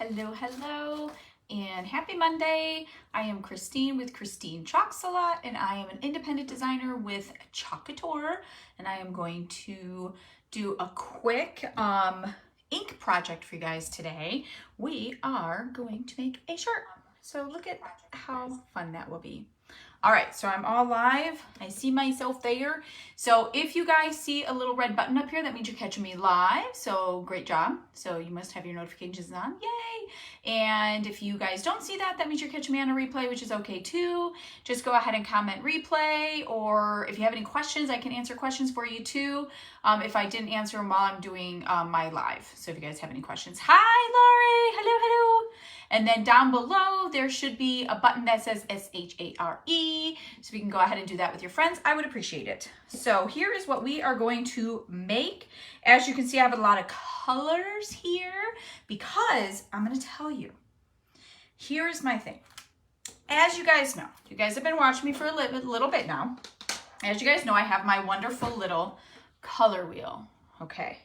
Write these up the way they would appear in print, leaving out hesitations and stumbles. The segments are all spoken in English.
Hello, and happy Monday. I am Christine with Christine Chalks a Lot, and I am an independent designer with Couture, and I am going to do a quick ink project for you guys today. We are going to make a shirt. So look at how fun that will be. All right, so I'm all live. I see myself there. So if you guys see a little red button up here, that means you're catching me live. So great job. So you must have your notifications on. Yay! And if you guys don't see that, that means you're catching me on a replay, which is okay too. Just go ahead and comment replay, or if you have any questions, I can answer questions for you too. If I didn't answer them while I'm doing my live. So if you guys have any questions. Hi, Lori. Hello. And then down below, there should be a button that says S-H-A-R-E. So if you can go ahead and do that with your friends, I would appreciate it. So here is what we are going to make. As you can see, I have a lot of colors here because I'm going to tell you, here's my thing. As you guys know, you guys have been watching me for a little bit now. As you guys know, I have my wonderful little color wheel. Okay,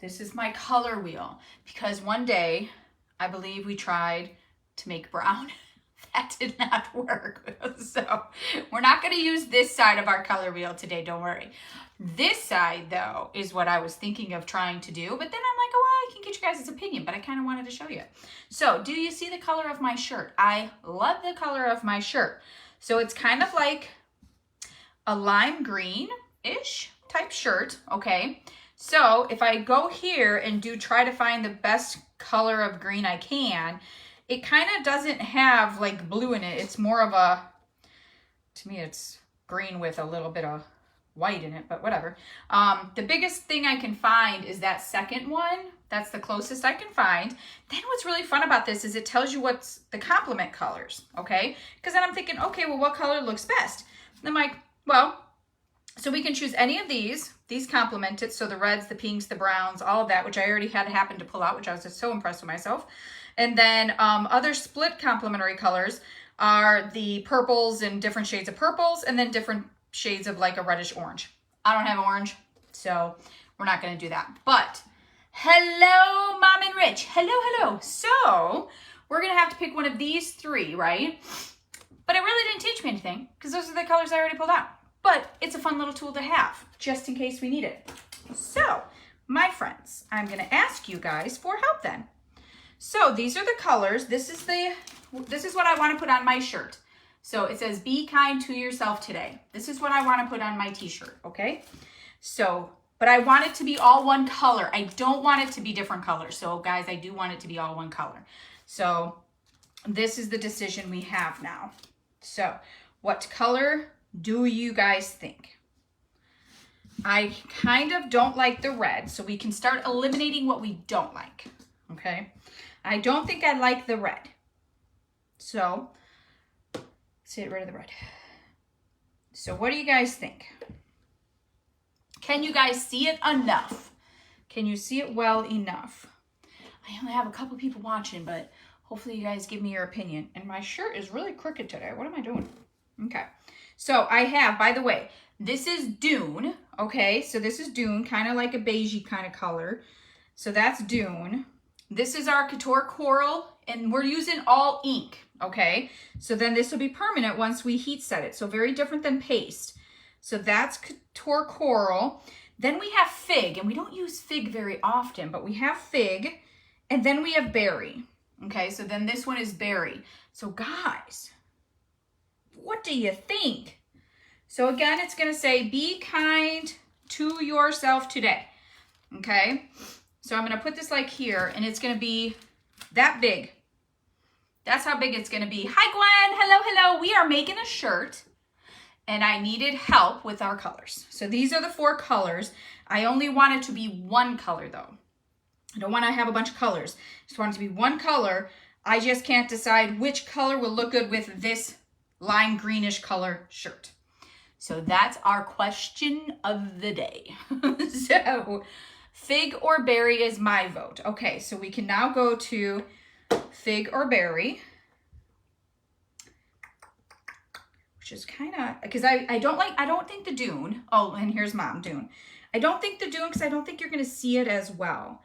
this is my color wheel because one day, I believe we tried to make brown. That did not work. So we're not going to use this side of our color wheel today, don't worry. This side, though, is what I was thinking of trying to do. But then I'm like, oh, well, I can get you guys' opinion, but I kind of wanted to show you. So do you see the color of my shirt? I love the color of my shirt. So it's kind of like a lime green-ish type shirt, okay? So if I go here and try to find the best color of green I can, it kind of doesn't have like blue in it. It's more of a, to me, it's green with a little bit of white in it, but whatever. The biggest thing I can find is that second one. That's the closest I can find. Then what's really fun about this is it tells you what's the complement colors, okay? Because then I'm thinking, okay, well, what color looks best? And I'm like, well, so we can choose any of these. These complement it. So the reds, the pinks, the browns, all of that, which I already had happened to pull out, which I was just so impressed with myself. And then other split complementary colors are the purples and different shades of purples, and then different shades of like a reddish orange. I don't have orange, so we're not going to do that. But hello, Mom and Rich. Hello. So we're going to have to pick one of these three, right? But it really didn't teach me anything because those are the colors I already pulled out. But it's a fun little tool to have, just in case we need it. So, my friends, I'm going to ask you guys for help then. So, these are the colors. This is what I want to put on my shirt. So, it says, be kind to yourself today. This is what I want to put on my t-shirt, okay? So, but I want it to be all one color. I don't want it to be different colors. So, guys, I do want it to be all one color. So, this is the decision we have now. So, what color do you guys think? I kind of don't like the red, so we can start eliminating what we don't like, okay? I don't think I like the red. So, let's get rid of the red. So what do you guys think? Can you guys see it enough? Can you see it well enough? I only have a couple people watching, but hopefully you guys give me your opinion. And my shirt is really crooked today. What am I doing? Okay. So I have, by the way, this is Dune, okay? So this is Dune, kind of like a beigey kind of color. So that's Dune. This is our Couture Coral, and we're using all ink, okay? So then this will be permanent once we heat set it. So very different than paste. So that's Couture Coral. Then we have Fig, and we don't use Fig very often, but we have Fig, and then we have Berry, okay? So then this one is Berry. So guys, what do you think? So again, it's going to say, be kind to yourself today. Okay. So I'm going to put this like here, and it's going to be that big. That's how big it's going to be. Hi, Gwen. Hello. We are making a shirt, and I needed help with our colors. So these are the 4 colors. I only want it to be one color though. I don't want to have a bunch of colors. I just want it to be one color. I just can't decide which color will look good with this lime greenish color shirt. So that's our question of the day. So Fig or Berry is my vote. Okay, so we can now go to Fig or Berry, which is kind of, because I don't think the Dune, oh, and here's Mom, Dune. I don't think the Dune, because I don't think you're going to see it as well.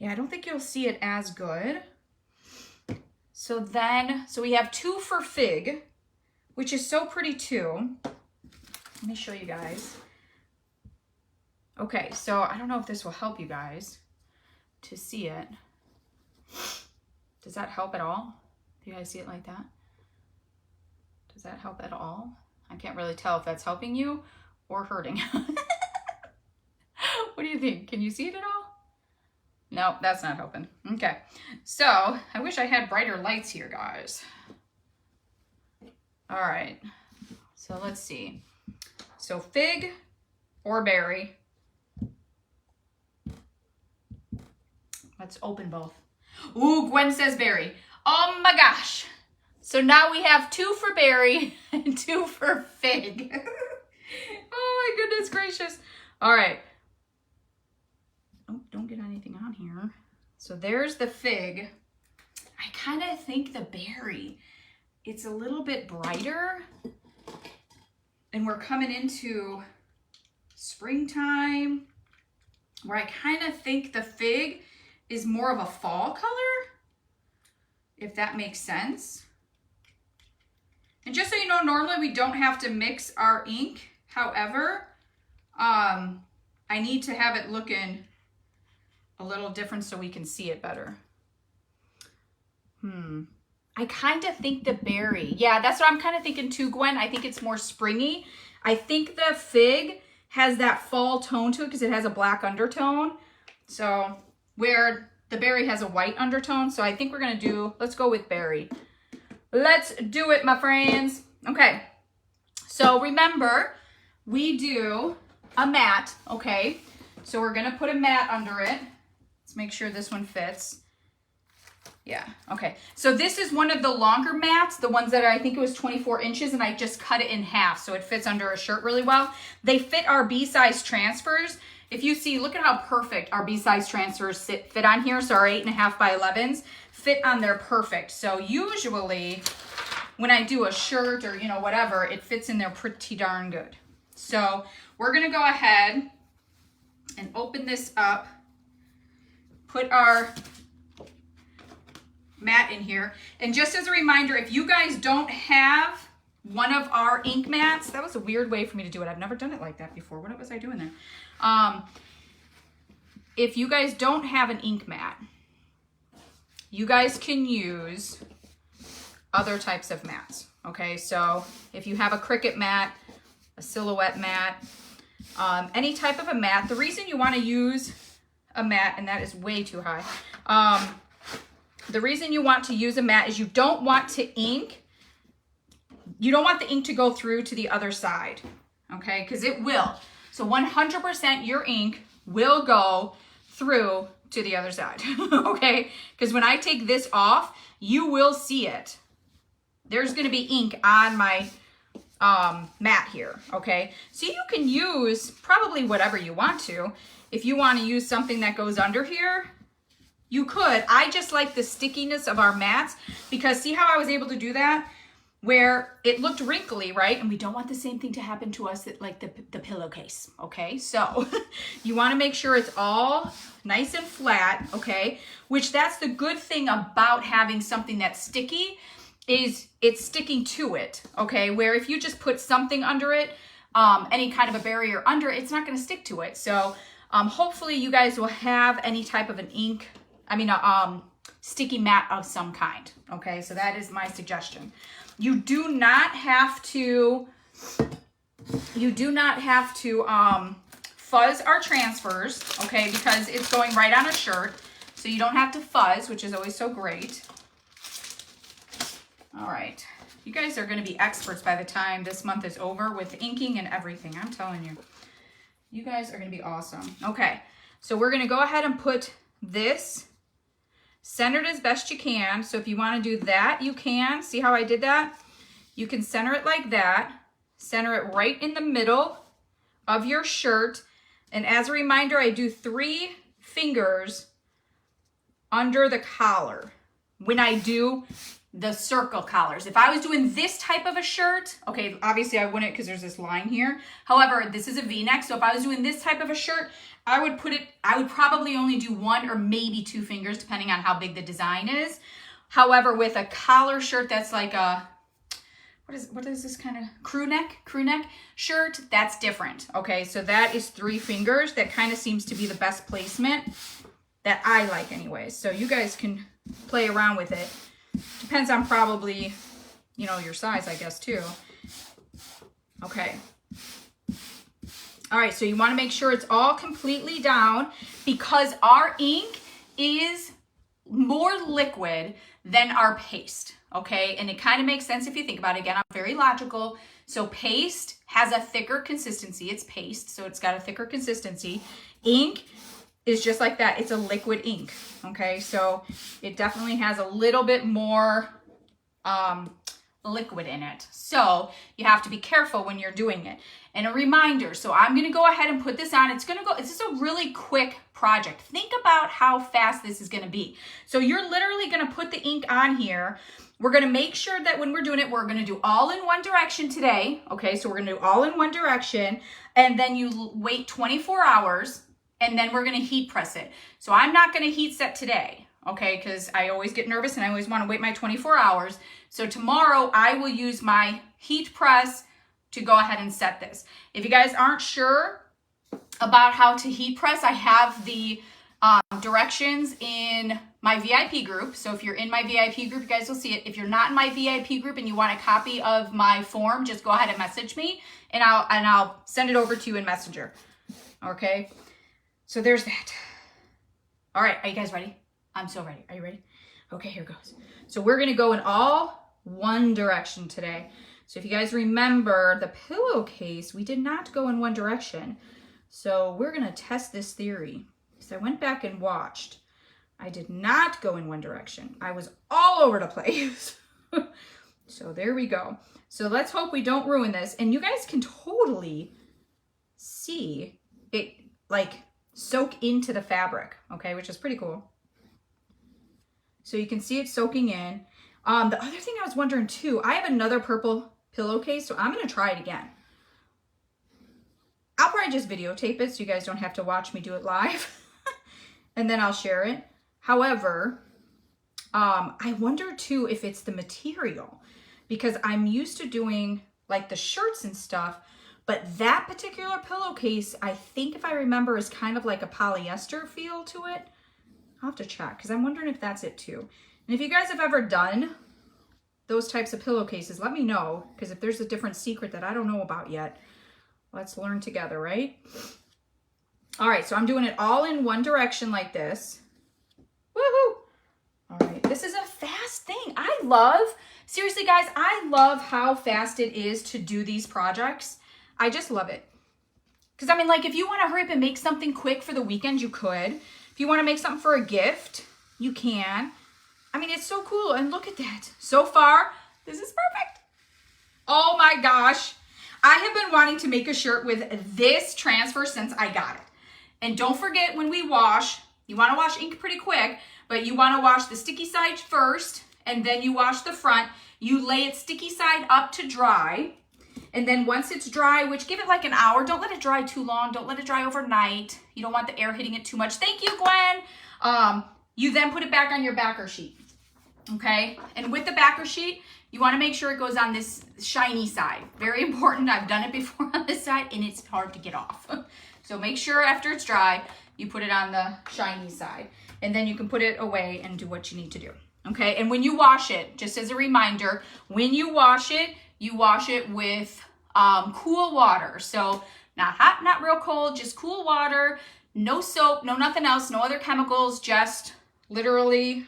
Yeah, I don't think you'll see it as good. So we have 2 for Fig, which is so pretty too. Let me show you guys. Okay, so I don't know if this will help you guys to see it. Does that help at all? Do you guys see it like that? Does that help at all? I can't really tell if that's helping you or hurting. What do you think? Can you see it at all? No, that's not helping. Okay, so I wish I had brighter lights here, guys. All right, so let's see. So fig or berry. Let's open both. Ooh, Gwen says berry. Oh my gosh. So now we have 2 for berry and 2 for fig. Oh my goodness gracious. All right. Oh, don't get anything on here. So there's the fig. I kind of think the berry, it's a little bit brighter. And we're coming into springtime where I kind of think the fig is more of a fall color, if that makes sense. And just so you know, normally we don't have to mix our ink. However, I need to have it looking a little different so we can see it better. I kind of think the berry. Yeah, that's what I'm kind of thinking too, Gwen. I think it's more springy. I think the fig has that fall tone to it because it has a black undertone. So where the berry has a white undertone. So I think we're going to do, let's go with berry. Let's do it, my friends. Okay. So remember, we do a mat, okay? So we're going to put a mat under it. Let's make sure this one fits. Yeah, okay. So this is one of the longer mats, the ones that I think it was 24 inches, and I just cut it in half so it fits under a shirt really well. They fit our B-size transfers. If you see, look at how perfect our B-size transfers fit on here. So our 8.5 by 11s fit on there perfect. So usually when I do a shirt or, you know, whatever, it fits in there pretty darn good. So we're going to go ahead and open this up, put our mat in here. And just as a reminder, if you guys don't have one of our ink mats, that was a weird way for me to do it. I've never done it like that before. What was I doing there? If you guys don't have an ink mat, you guys can use other types of mats. Okay, so if you have a Cricut mat, a silhouette mat, any type of a mat, the reason you want to use a mat, and that is way too high, the reason you want to use a mat is you don't want the ink to go through to the other side, okay? Because it will. So 100% your ink will go through to the other side, okay? Because when I take this off, you will see it. There's going to be ink on my mat here, okay? So you can use probably whatever you want to. If you want to use something that goes under here, you could. I just like the stickiness of our mats because see how I was able to do that? Where it looked wrinkly, right? And we don't want the same thing to happen to us like the pillowcase, okay? So you want to make sure it's all nice and flat, okay? Which that's the good thing about having something that's sticky is it's sticking to it, okay? Where if you just put something under it, any kind of a barrier under it, it's not going to stick to it. So hopefully you guys will have any type of an sticky mat of some kind, okay? So that is my suggestion. You do not have to fuzz our transfers, okay? Because it's going right on a shirt. So you don't have to fuzz, which is always so great. All right. You guys are going to be experts by the time this month is over with inking and everything. I'm telling you. You guys are going to be awesome. Okay. So we're going to go ahead and put this centered as best you can. So if you want to do that, you can. See how I did that? You can center it like that. Center it right in the middle of your shirt. And as a reminder, I do 3 fingers under the collar when I do the circle collars. If I was doing this type of a shirt, okay, obviously I wouldn't because there's this line here. However, this is a V-neck. So if I was doing this type of a shirt, I would probably only do 1 or maybe 2 fingers depending on how big the design is. However, with a collar shirt that's like a, what is this kind of crew neck shirt, that's different. Okay, so that is 3 fingers. That kind of seems to be the best placement that I like anyways. So you guys can play around with it. Depends on probably, you know, your size, I guess, too. Okay. All right, so you want to make sure it's all completely down because our ink is more liquid than our paste, okay? And it kind of makes sense if you think about it. Again, I'm very logical. So paste has a thicker consistency. It's paste, so it's got a thicker consistency. Ink is just like that. It's a liquid ink, okay? So it definitely has a little bit more liquid in it. So you have to be careful when you're doing it. And a reminder, so I'm gonna go ahead and put this on. It's just a really quick project. Think about how fast this is gonna be. So you're literally gonna put the ink on here. We're gonna make sure that when we're doing it, we're gonna do all in one direction today, okay? So we're gonna do all in one direction, and then you wait 24 hours, and then we're gonna heat press it. So I'm not gonna heat set today, okay? Because I always get nervous and I always wanna wait my 24 hours. So tomorrow I will use my heat press to go ahead and set this. If you guys aren't sure about how to heat press, I have the directions in my VIP group. So if you're in my VIP group, you guys will see it. If you're not in my VIP group and you want a copy of my form, just go ahead and message me and I'll send it over to you in Messenger. Okay? So there's that. All right, are you guys ready? I'm so ready. Are you ready? Okay, here goes. So we're gonna go in all one direction today. So if you guys remember the pillowcase, we did not go in one direction. So we're gonna test this theory. So I went back and watched. I did not go in one direction. I was all over the place. So there we go. So let's hope we don't ruin this. And you guys can totally see it like soak into the fabric, okay, which is pretty cool. So you can see it soaking in. The other thing I was wondering too, I have another purple pillowcase, so I'm gonna try it again. I'll probably just videotape it so you guys don't have to watch me do it live. And then I'll share it. However, I wonder too if it's the material, because I'm used to doing like the shirts and stuff, but that particular pillowcase, I think if I remember, is kind of like a polyester feel to it. I'll have to check because I'm wondering if that's it too. And if you guys have ever done those types of pillowcases, let me know, because if there's a different secret that I don't know about yet, let's learn together, right? All right, so I'm doing it all in one direction like this. Woohoo! All right, this is a fast thing. Seriously guys, I love how fast it is to do these projects. I just love it. Because I mean, like if you want to hurry up and make something quick for the weekend, you could. If you want to make something for a gift, you can. I mean, it's so cool. And look at that. So far, this is perfect. Oh my gosh. I have been wanting to make a shirt with this transfer since I got it. And don't forget when we wash, you want to wash ink pretty quick, but you want to wash the sticky side first, and then you wash the front. You lay it sticky side up to dry. And then once it's dry, which give it like an hour, don't let it dry too long. Don't let it dry overnight. You don't want the air hitting it too much. Thank you, Gwen. You then put it back on your backer sheet. Okay, and with the backer sheet, you want to make sure it goes on this shiny side. Very important. I've done it before on this side and it's hard to get off. So make sure after it's dry, you put it on the shiny side, and then you can put it away and do what you need to do. Okay, and when you wash it, just as a reminder, when you wash it with cool water. So not hot, not real cold, just cool water, no soap, no nothing else, no other chemicals, just literally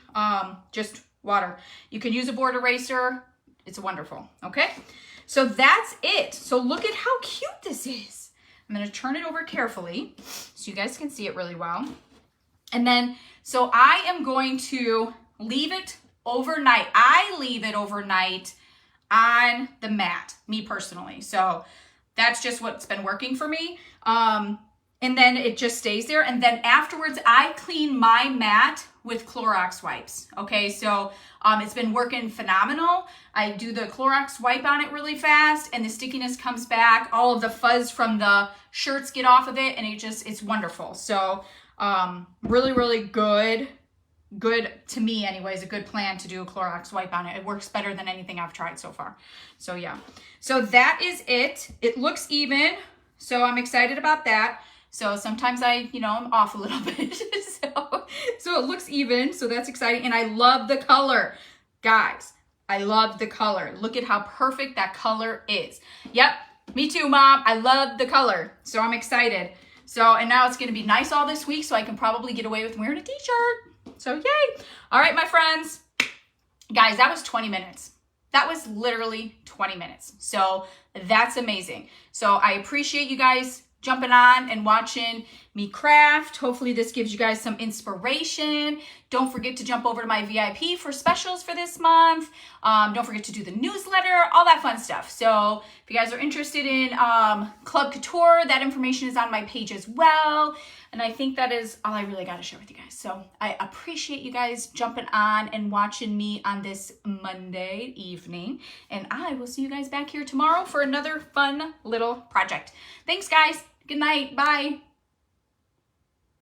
just water. You can use a board eraser. It's wonderful. Okay, so that's it. So look at how cute this is. I'm going to turn it over carefully so you guys can see it really well. And then, so I am going to leave it overnight. I leave it overnight on the mat, me personally. So that's just what's been working for me. and then it just stays there. And then afterwards, I clean my mat with Clorox wipes. Okay, so it's been working phenomenal. I do the Clorox wipe on it really fast, and the stickiness comes back. All of the fuzz from the shirts get off of it, and it's wonderful. So really, really good to me anyways, a good plan to do a Clorox wipe on it. It works better than anything I've tried so far. So yeah, so that is it. It looks even, so I'm excited about that. So sometimes I'm off a little bit. so it looks even, so that's exciting. And I love the color. Guys, I love the color. Look at how perfect that color is. Yep, me too, Mom. I love the color, so I'm excited. So, and now it's gonna be nice all this week, so I can probably get away with wearing a t-shirt. So yay. All right, my friends. Guys, that was 20 minutes. That was literally 20 minutes. So that's amazing. So I appreciate you guys jumping on and watching me craft. Hopefully this gives you guys some inspiration. Don't forget to jump over to my VIP for specials for this month. Don't forget to do the newsletter, all that fun stuff. So if you guys are interested in Club Couture, that information is on my page as well. And I think that is all I really got to share with you guys. So I appreciate you guys jumping on and watching me on this Monday evening. And I will see you guys back here tomorrow for another fun little project. Thanks, guys. Good night. Bye.